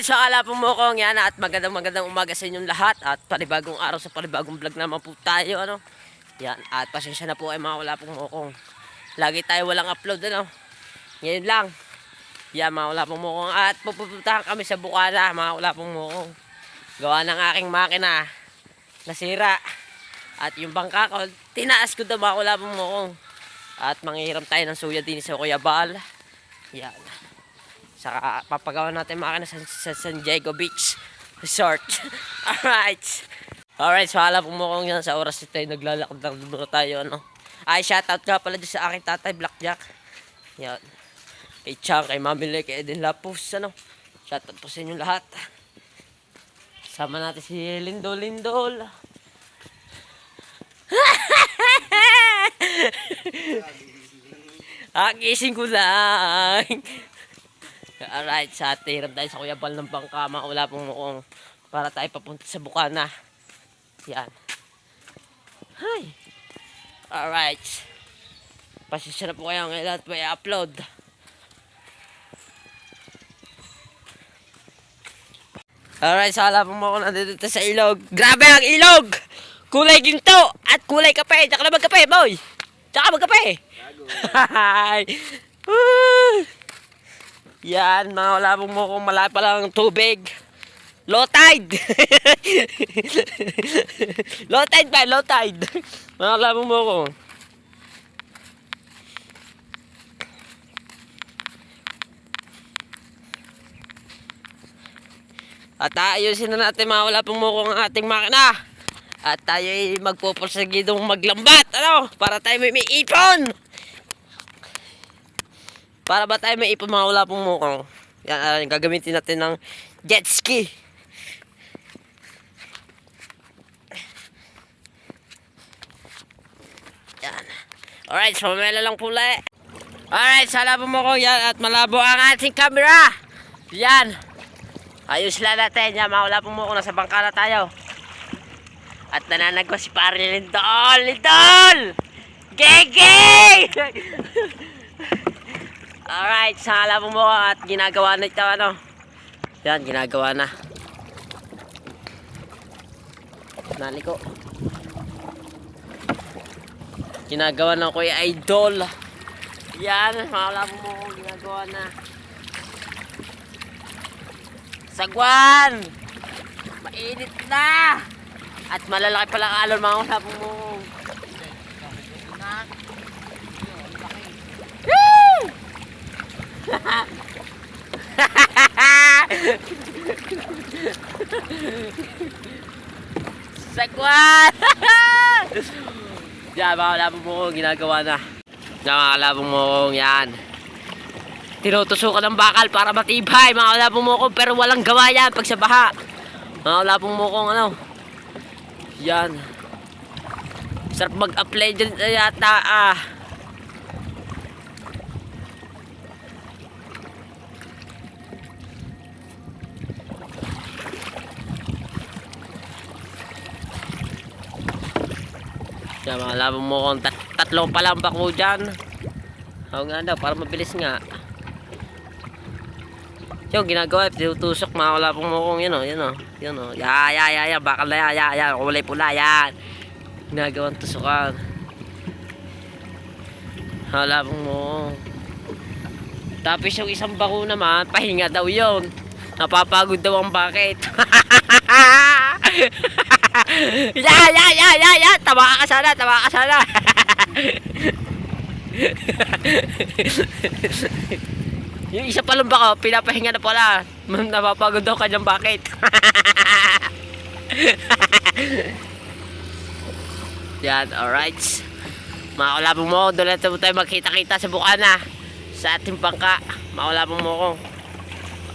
Alright, so kalapong mo kong yan at magandang umaga sa inyong lahat at panibagong araw sa panibagong vlog naman po tayo, ano. Yan, at pasensya na po ay mga kalapong mo kong lagi tayo walang upload, ano. Ngayon lang, yan mga kalapong mo kong at pupuntahan kami sa Bukana, mga kalapong mo kong. Gawa ng aking makina, nasira. At yung bangka ko, tinaas ko daw mga kalapong mo kong. At manghihiram tayo ng suya din sa Kuya Bal. Yan. Saka papagawa natin makina sa San Diego Beach Resort. Alright, so alam po mo kung yan sa oras ito ay naglalakad lang muna tayo, ano. Ay, shoutout ka pala dyan sa aking tatay, Blackjack. Yan. Kay Chang, kay Mami Le, kay Eden Lapus, ano. Shoutout po sa inyo lahat. Sama natin si Lindol. Gising ko lang. Alright, sa tirap tayo sa Kuya Bal ng bangka, wala pong mukhang para tayo papunta sa Bukana. Yan. Hi. Alright. Pasensya na po kayo ngayon lahat may upload. Alright, so wala pong mukhang nandito sa ilog. Grabe ang ilog! Kulay ginto at kulay kape. Tsaka na magkape, boy! Tsaka magkape! Hi! Yan, mga kalapong mo kung malapit pa lang ang tubig. Low tide. Low tide ba? Low tide. Mga kalapong mo ko. At ayusin na natin mga kalapong mo kung ang ating makina. At tayo ay magpupursagidong maglambat. Ano? Para tayo may ipon. Para ba tayo may ipon mga kalapong mukong? Yan, gagamitin natin ng jet ski. Yan. Alright, so mamela lang pula. Alright, sa kalapong mukong yan at malabo ang ating camera. Yan. Ayos lang natin. Yan, mga kalapong mukong. Nasa bangka na tayo. At nananagwa si pare Lindol! Gege! Alright, sa kalapong mo at ginagawa na ito, ano. Yan, ginagawa na. Naliko. Ginagawa na Kuya Idol. Yan, mga kalapong mo ginagawa na. Sagwan! Mainit na! At malalaki pala ang alon mga kalapong mo. Sagwan! Yan, mga kalapong mo ginagawa na. Yan, mga kalapong mo yan. Tinutusukan ng bakal para matibay mga kalapong mo pero walang gawa yan pag sa baha. Mga kalapong mo ano. Yan. Sarap mag-apply dyan yata Yan, mga kalapong mo kung tatlong palambak mo dyan. Oo nga daw, para mabilis nga. Yung ginagawa, tinutusok mga kalapong mo kung yun o. Ya, bakal na yan, kulay pula yan. Ginagawang tusukan. Mga kalapong mo. Tapos yung isang bako naman, pahinga daw yun. Napapagod daw ang bakit. Ya, tama ka sana. Yung isa palang bako, pinapahinga na pala. Napapagod daw kanyang bakit. Yan, alright. Mga kalapong mo, doon natin tayo magkita-kita sa Bukana. Sa ating bangka. Mga kalapong mo ko.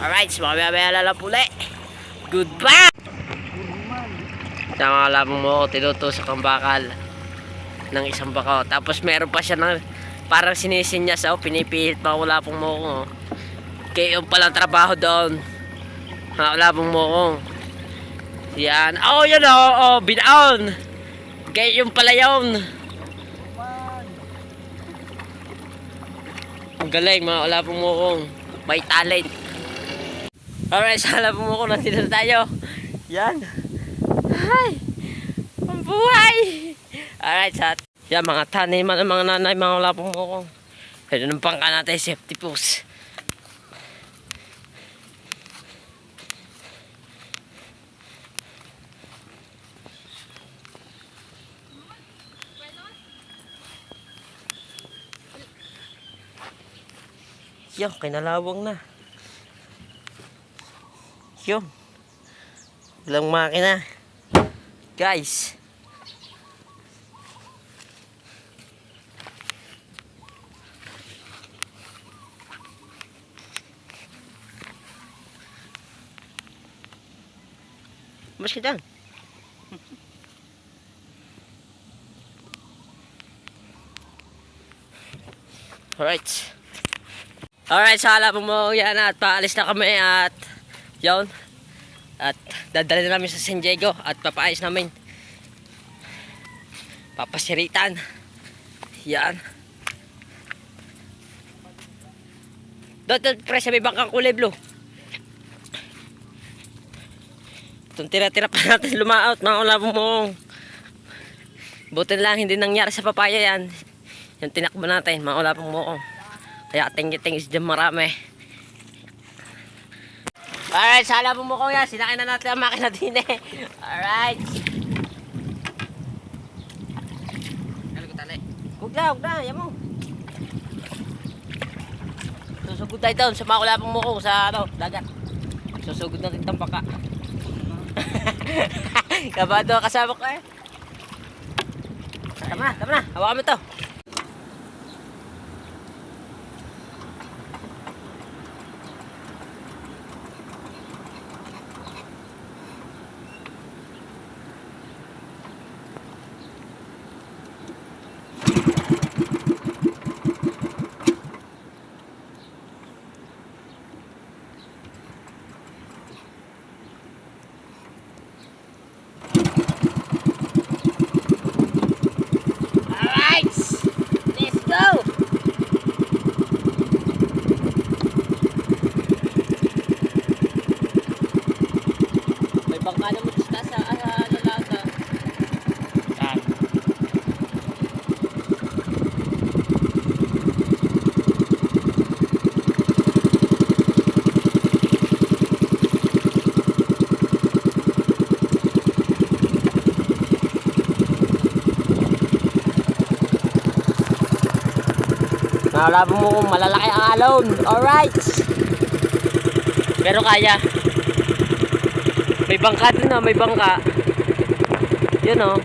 Alright, mamaya lang puli. Goodbye! Yan, mga kalapong mo, tinutusok ang bakal ng isang bako. Tapos meron pa siya ng parang sinisinyas, pinipilit mga kalapong mo ko. Kaya yung palang trabaho doon. Mga kalapong mo ko. Yan. Yun binaon. Kaya yung pala yun. Ang galing mga kalapong mo kong may talent. Alright, sala po mo ko. Nandito na tayo. Yan. Ay! Ang buhay! Alright, sa yan, mga taniman ng mga nanay, mga wala pong mo ko. Pwede nung pangka natin, safety post. Yo, kinalawang na. Yo. Walang makina. Guys. Mas ka dyan. Alright. Alright, sala po mo yan at paalis na kami at yun. At dadali na namin sa San Diego at papaayos namin. Papasiritan. Yan. Doon, pre, sa may bangkang kulay blue. Itong tira-tira pa natin lumaot, mga ulapong mo. Buti lang, hindi nangyari sa papaya yan. Yung tinakbo natin, mga ulapong mo. Kaya tinggi-tingis dyan marami. Alright, sala po mo ko yan. Sinakay na natin ang makina din eh. Alright. Huwag na, yan mo. Susugod tayo doon sa mga ulapong mo ko sa dagat. Susugod natin itong baka. Kabado kasama ko eh. Tama na. Hawakan mo to. Nalabo mo kung malalaki ang alon. Alright. Pero kaya. May bangka din oh, may bangka. Yun oh.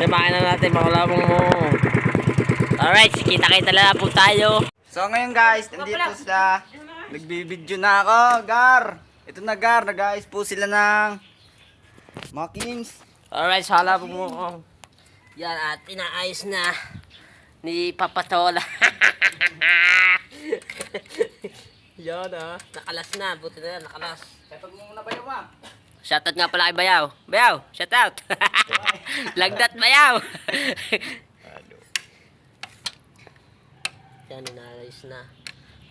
Samahin na natin, makalabong mo. Alright, kita-kita na po tayo. So ngayon guys, nandito sila. Nagbibideo na ako, Gar. Ito na Gar, nag-ayos po sila ng mga kings. Alright, sala po mo ko. Yan, at inaayos na ni Papatola. Yan ah, nakalas na, buti na yan, nakalas. Shoutout mo muna Bayaw ma. Shoutout nga pala kay Bayaw. Bayaw, shoutout. Lagdat Bayaw. Yan, inaayos na.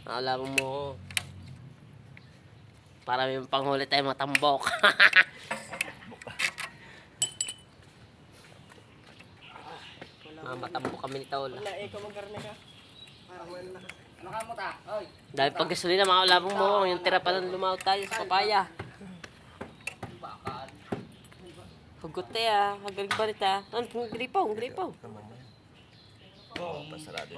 Alam mo, para may panghuli tayo matambok. Matambok kami ni Tol. Wala, ikaw magkarne ka. Ano ka mo ta? Oy. Dahil pag gasolina, mga ulabong mo, yung tira pa ng lumaw tayo sa papaya. Hugot tayo ah, hagaling ba nita? Ang gripaw. Pasarado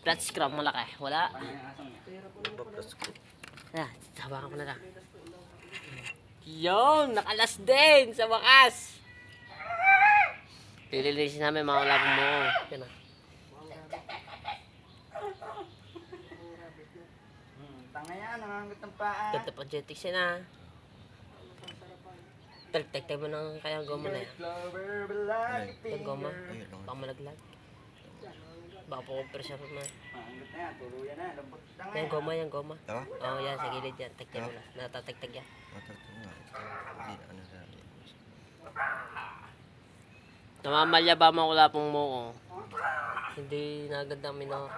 Flat scrum, malaki. Wala. Hawakan ko na lang. Yun, nakalas din sa wakas. Lililisin namin mga ulabong mo. Yan ah. Tanga yan, nangangat ng paa. Ganda pa jetix yan ah. Tagtagtag mo ng kaya goma na yan. Yung goma, baka malaglag. Baka po pressure mo. Mangat na yan, tuluyan na. Lambot tanga Yung yan. goma, yung goma. Ito? Oo, yan, sa gilid yan. Tagtag mo lang. Natatagtag yan. Namamalya ba wala pong mo? Hindi naganda minor.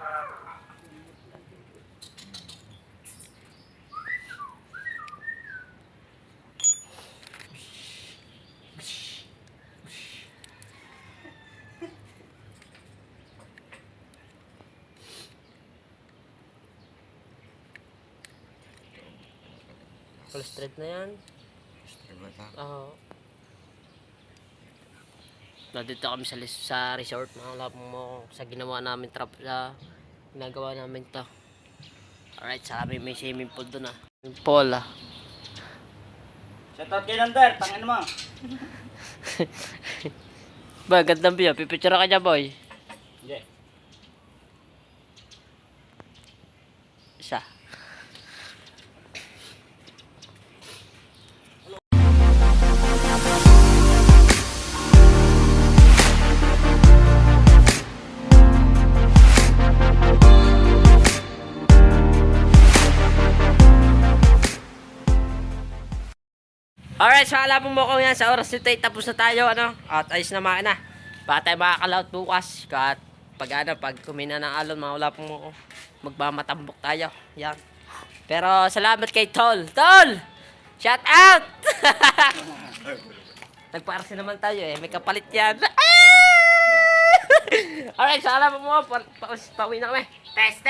Full straight na yan. Oo. Nandito kami sa resort, mga lapong mo, sa ginawa namin trap, sa ginagawa namin to. Alright, sa amin may swimming pool doon ah. Swimming pool ah. Shoutout kay Lander, tangin mo. Ba, gandang view. Pipicture ka dyan, boy. Hindi. Isa. Alright, so alam mo ko yan, sa oras nito ay tapos na tayo, ano, at ayos na makina. Baka tayo makakalaot bukas, at pag kumina ng alon, mawala po mo ko, magmamatambok tayo, yan. Pero salamat kay Tol. Tol! Shout out! Nagparasi naman tayo eh, may kapalit yan. Alright, so alam mo, pauwi na kami. Test.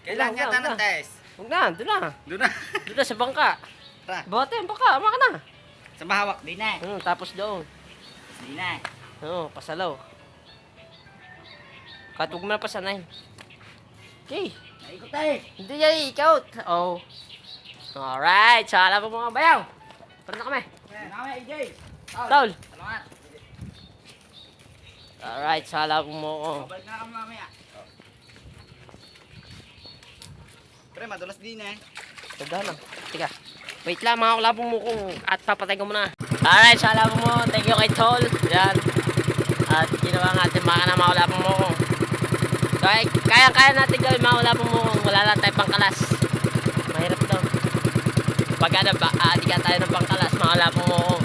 Kailan Wala, ka wala. ng test? Huwag na, doon na. Doon na. Doon na sa bangka. Tara. Bote, baka, ama ka na. Sa mahawak, di na. Tapos doon. Di na. Oo, pasalaw. Kahit huwag mo na pasanayin. Okay. Naikot tayo. Hindi yan, ikaw. Oh. Alright, so alam mo mga bayaw. Tara na kami. Kami, AJ. Tol. Salamat. Alright, so alam mo ko. Balik na kami mamaya. Pre, madulas din eh. Tanda lang. Tika. Wait lang, mga kulabong mo kung at papatay ko muna. Alright, so alam mo, thank you kay Tol. Yan. At ginawa nga ating mga na mga kulabong mo kung. So, kaya natin gawin mga kulabong mo kung wala lang tayo pangkalas. Mahirap daw. Pag ano ba, adigan tayo ng pangkalas, mga kulabong mo kung.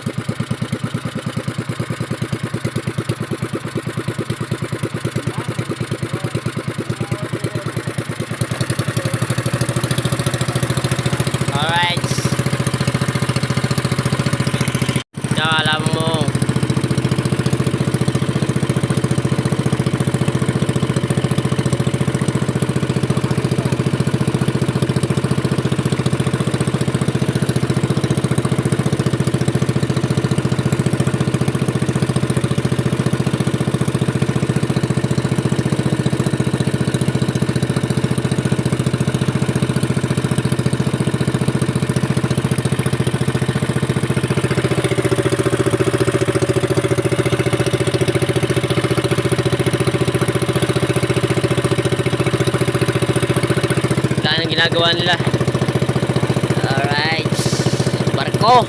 Alright. So, alam mo. Ang ginagawa nila. Alright. Barko.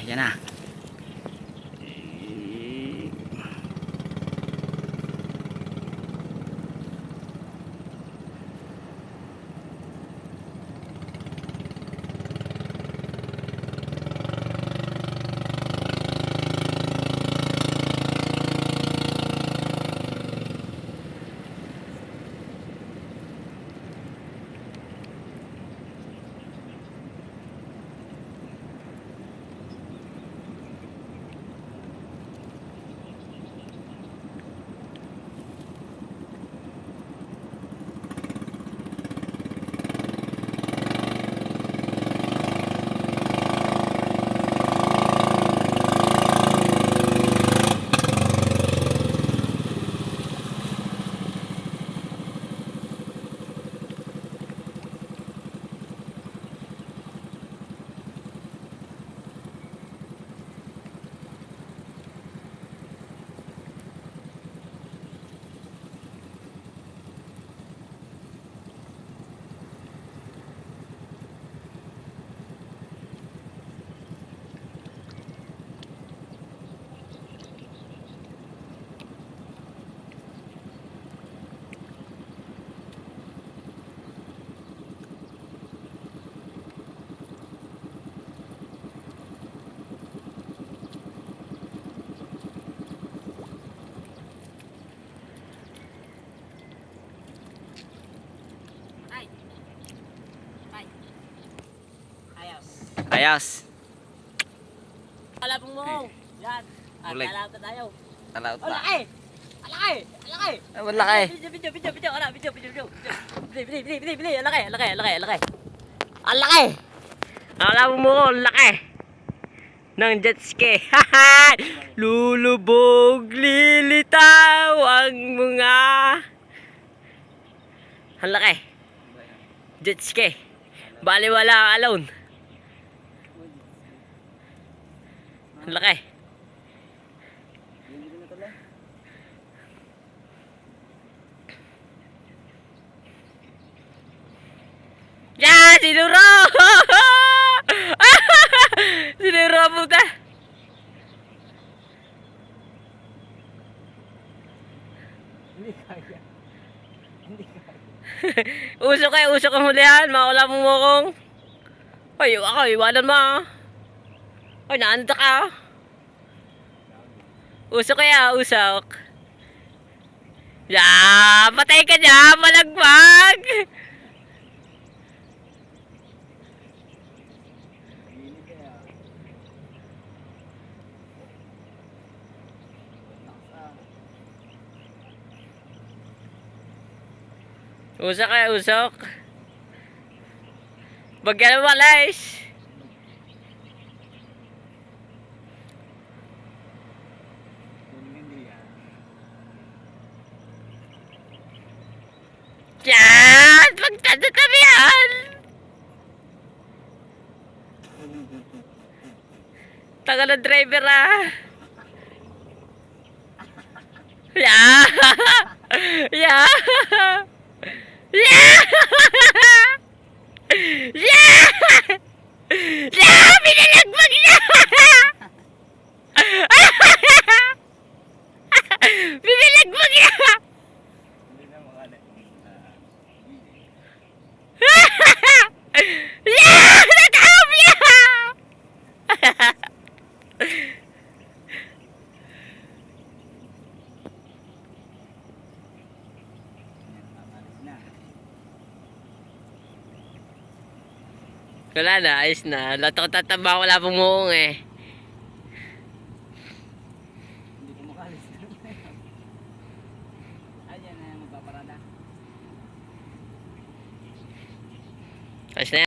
yan na. Ayos. Wala pong mukong. Yan. At Ulit. lalapit na tayo. Talaot Oh, na. laki! Alaki! Alaki! Ay, wala ka eh. Video. Ala, video. Bili. Alaki. Alaki! Wala pong mukong. Laki! Ng jet ski. Lulubog, lilitaw ang mga... Ang laki. Jet ski. Baliwala alone. Ang laki. Yeah! Sinuro! Sinuro puta! Usok ang hulihan. Makawala mong mukong. Ay, ako, iwanan mo ah. Ay, naanda ka. Usok kaya, usok. Ya, patay ka niya, malagpag. Usok kaya, usok. Bagyan mo, Lice. Yan! Pagtanda kami yan! Tagal ng driver ah! Yeah! Yeah! Yeah! Yeah! Yeah! Pinalagbag niya! Pinalagbag niya! Yeah! Natahap niya! Wala na, ayos na. Lato ko tataba, wala pong muong eh. Hindi ko makalis. Ayan na, magpaparada. Ayos na yan.